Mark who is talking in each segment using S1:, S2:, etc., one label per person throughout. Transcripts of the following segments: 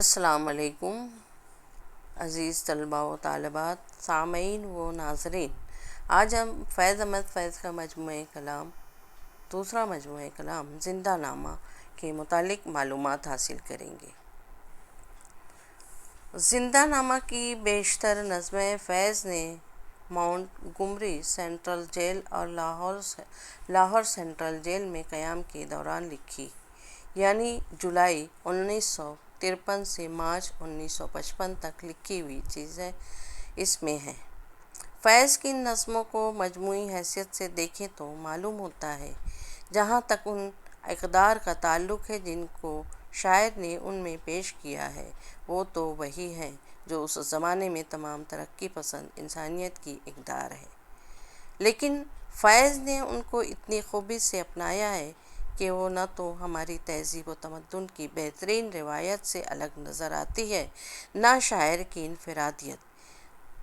S1: السلام علیکم عزیز طلباء و طالبات، سامعین و ناظرین۔ آج ہم فیض احمد فیض کا دوسرا مجموعہ کلام زندہ نامہ کے متعلق معلومات حاصل کریں گے۔ زندہ نامہ کی بیشتر نظمیں فیض نے ماؤنٹ گومری سینٹرل جیل اور لاہور سینٹرل جیل میں قیام کے دوران لکھی، یعنی جولائی 1953 سے مارچ 1955 تک لکھی ہوئی چیزیں اس میں ہیں۔ فیض کی نظموں کو مجموعی حیثیت سے دیکھیں تو معلوم ہوتا ہے جہاں تک ان اقدار کا تعلق ہے جن کو شاعر نے ان میں پیش کیا ہے، وہ تو وہی ہیں جو اس زمانے میں تمام ترقی پسند انسانیت کی اقدار ہے، لیکن فیض نے ان کو اتنی خوبی سے اپنایا ہے کہ وہ نہ تو ہماری تہذیب و تمدن کی بہترین روایت سے الگ نظر آتی ہے، نہ شاعر کی انفرادیت۔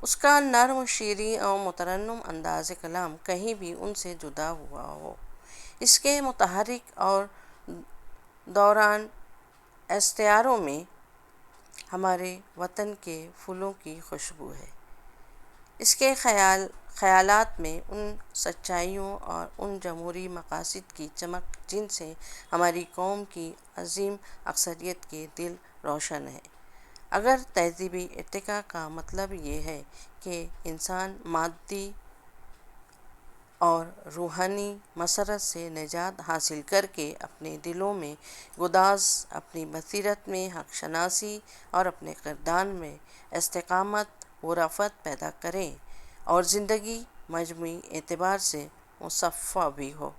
S1: اس کا نرم، شیریں اور مترنم انداز کلام کہیں بھی ان سے جدا ہوا ہو۔ اس کے متحرک اور دوران اشعاروں میں ہمارے وطن کے پھولوں کی خوشبو ہے۔ اس کے خیالات میں ان سچائیوں اور ان جمہوری مقاصد کی چمک جن سے ہماری قوم کی عظیم اکثریت کے دل روشن ہیں۔ اگر تہذیبی ارتقاء کا مطلب یہ ہے کہ انسان مادی اور روحانی مسرت سے نجات حاصل کر کے اپنے دلوں میں گداز، اپنی بصیرت میں حق شناسی اور اپنے کردار میں استقامت و رفعت پیدا کریں اور زندگی مجموعی اعتبار سے مصفا بھی ہو،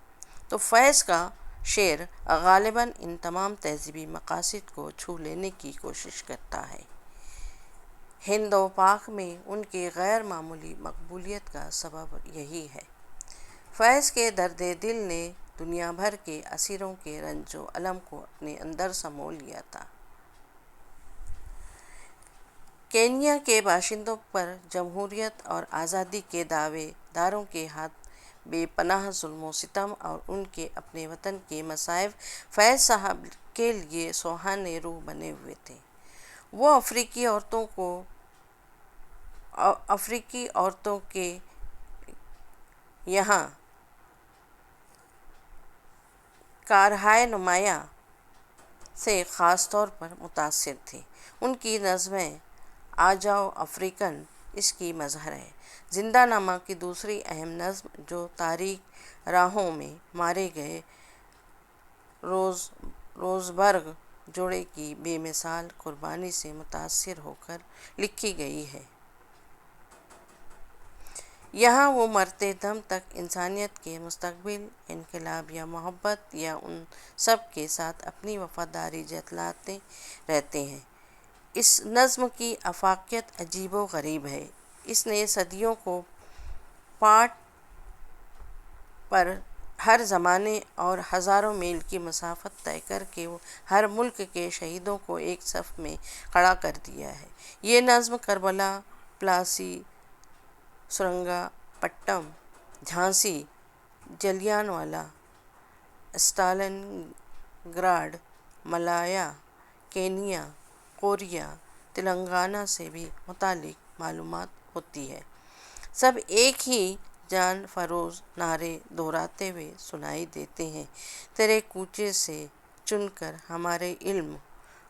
S1: تو فیض کا شعر غالباً ان تمام تہذیبی مقاصد کو چھو لینے کی کوشش کرتا ہے۔ ہند و پاک میں ان کی غیر معمولی مقبولیت کا سبب یہی ہے۔ فیض کے درد دل نے دنیا بھر کے اسیروں کے رنج و الم کو اپنے اندر سمو لیا تھا۔ کینیا کے باشندوں پر جمہوریت اور آزادی کے دعوے داروں کے ہاتھ بے پناہ ظلم و ستم اور ان کے اپنے وطن کے مصائب فیض صاحب کے لیے سوہان روح بنے ہوئے تھے۔ وہ افریقی عورتوں کے یہاں کارہائے نمایاں سے خاص طور پر متاثر تھے۔ ان کی نظمیں آ جاؤ افریقن اس کی مظہر ہے۔ زندہ نامہ کی دوسری اہم نظم جو تاریک راہوں میں مارے گئے روزبرگ جوڑے کی بے مثال قربانی سے متاثر ہو کر لکھی گئی ہے۔ یہاں وہ مرتے دم تک انسانیت کے مستقبل، انقلاب یا محبت یا ان سب کے ساتھ اپنی وفاداری جتلاتے رہتے ہیں۔ اس نظم کی افاقیت عجیب و غریب ہے۔ اس نے صدیوں کو پاٹ پر ہر زمانے اور ہزاروں میل کی مسافت طے کر کے ہر ملک کے شہیدوں کو ایک صف میں کھڑا کر دیا ہے۔ یہ نظم کربلا، پلاسی، سرنگا پٹم، جھانسی، جلیان والا، اسٹالن گراڈ، مالایا، کینیا، کوریا، تلنگانہ سے بھی متعلق معلومات ہوتی ہے۔ سب ایک ہی جان فروز نعرے دہراتے ہوئے سنائی دیتے ہیں: تیرے کوچے سے چن کر ہمارے علم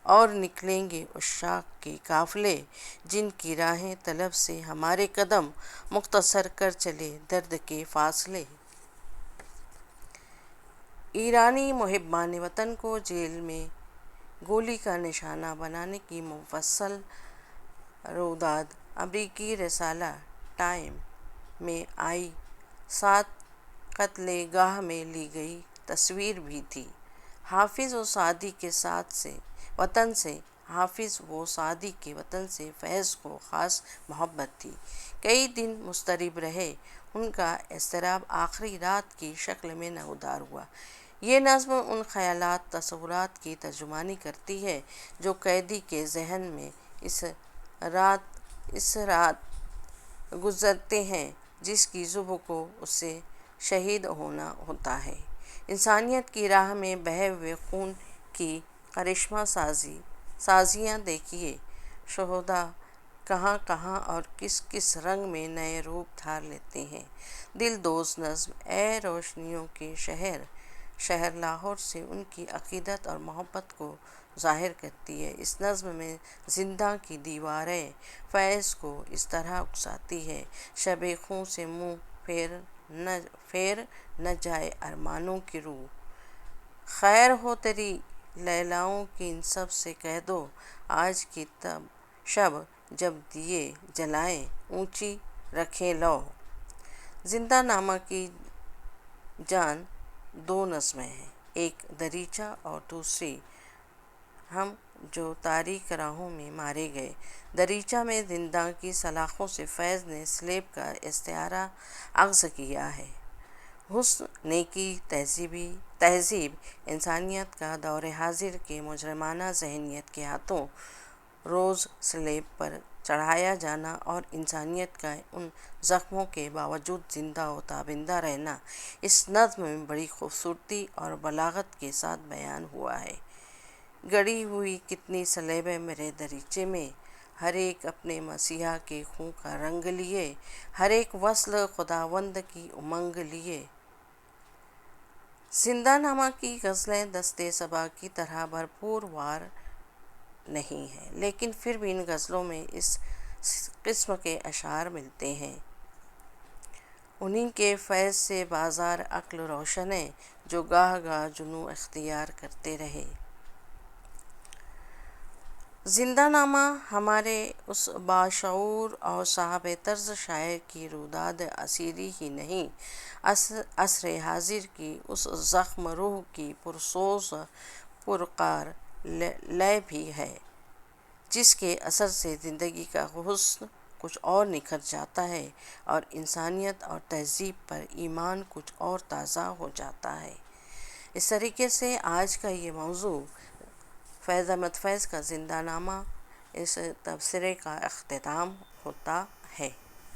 S1: اور نکلیں گے عشاق کے قافلے، جن کی راہیں طلب سے ہمارے قدم مختصر کر چلے درد کے فاصلے۔ ایرانی محبان وطن کو جیل میں گولی کا نشانہ بنانے کی مفصل رویداد امریکی رسالہ ٹائم میں آئی 7 قتل گاہ میں لی گئی تصویر بھی تھی۔ حافظ و سعدی کے وطن سے فیض کو خاص محبت تھی۔ کئی دن مضطرب رہے، ان کا اضطراب آخری رات کی شکل میں نمودار ہوا۔ یہ نظم ان خیالات، تصورات کی ترجمانی کرتی ہے جو قیدی کے ذہن میں اس رات گزرتے ہیں جس کی صبح کو اسے شہید ہونا ہوتا ہے۔ انسانیت کی راہ میں بہے ہوئے خون کی کرشمہ سازی سازیاں دیکھیے، شہدا کہاں کہاں اور کس کس رنگ میں نئے روپ دھار لیتے ہیں۔ دل دوز نظم اے روشنیوں کے شہر لاہور سے ان کی عقیدت اور محبت کو ظاہر کرتی ہے۔ اس نظم میں زنداں کی دیواریں فیض کو اس طرح اکساتی ہیں، شب خوں سے منہ پھیر نہ جائے ارمانوں کی روح۔ خیر ہو تیری لیلاؤں کی ان سب سے کہہ دو، آج کی شب جب دیے جلائیں اونچی رکھیں لو۔ زنداں نامہ کی جان دو نظمیں ہیں، ایک دریچہ اور دوسری ہم جو تاریک راہوں میں مارے گئے۔ دریچہ میں زنداں کی سلاخوں سے فیض نے سلیب کا استعارہ اخذ کیا ہے۔ حسن، نیکی، تہذیب انسانیت کا دور حاضر کے مجرمانہ ذہنیت کے ہاتھوں روز سلیب پر چڑھایا جانا اور انسانیت کا ان زخموں کے باوجود زندہ و تابندہ رہنا اس نظم میں بڑی خوبصورتی اور بلاغت کے ساتھ بیان ہوا ہے۔ گڑی ہوئی کتنی سلیبیں میرے دریچے میں، ہر ایک اپنے مسیحا کے خون کا رنگ لیے، ہر ایک وصل خداوند کی امنگ لیے۔ زنداں نامہ کی غزلیں دستِ صبا کی طرح بھرپور وار نہیں ہیں، لیکن پھر بھی ان غزلوں میں اس قسم کے اشعار ملتے ہیں۔ انہی کے فیض سے بازار عقل روشن ہے، جو گاہ گاہ جنوں اختیار کرتے رہے۔ زنداں نامہ ہمارے اس باشعور اور صاحب طرز شاعر کی روداد اسیری ہی نہیں، عصر حاضر کی اس زخم روح کی پرسوز پرقار لے بھی ہے، جس کے اثر سے زندگی کا حسن کچھ اور نکھر جاتا ہے اور انسانیت اور تہذیب پر ایمان کچھ اور تازہ ہو جاتا ہے۔ اس طریقے سے آج کا یہ موضوع فیض احمد فیض کا زنداں نامہ اس تبصرے کا اختتام ہوتا ہے۔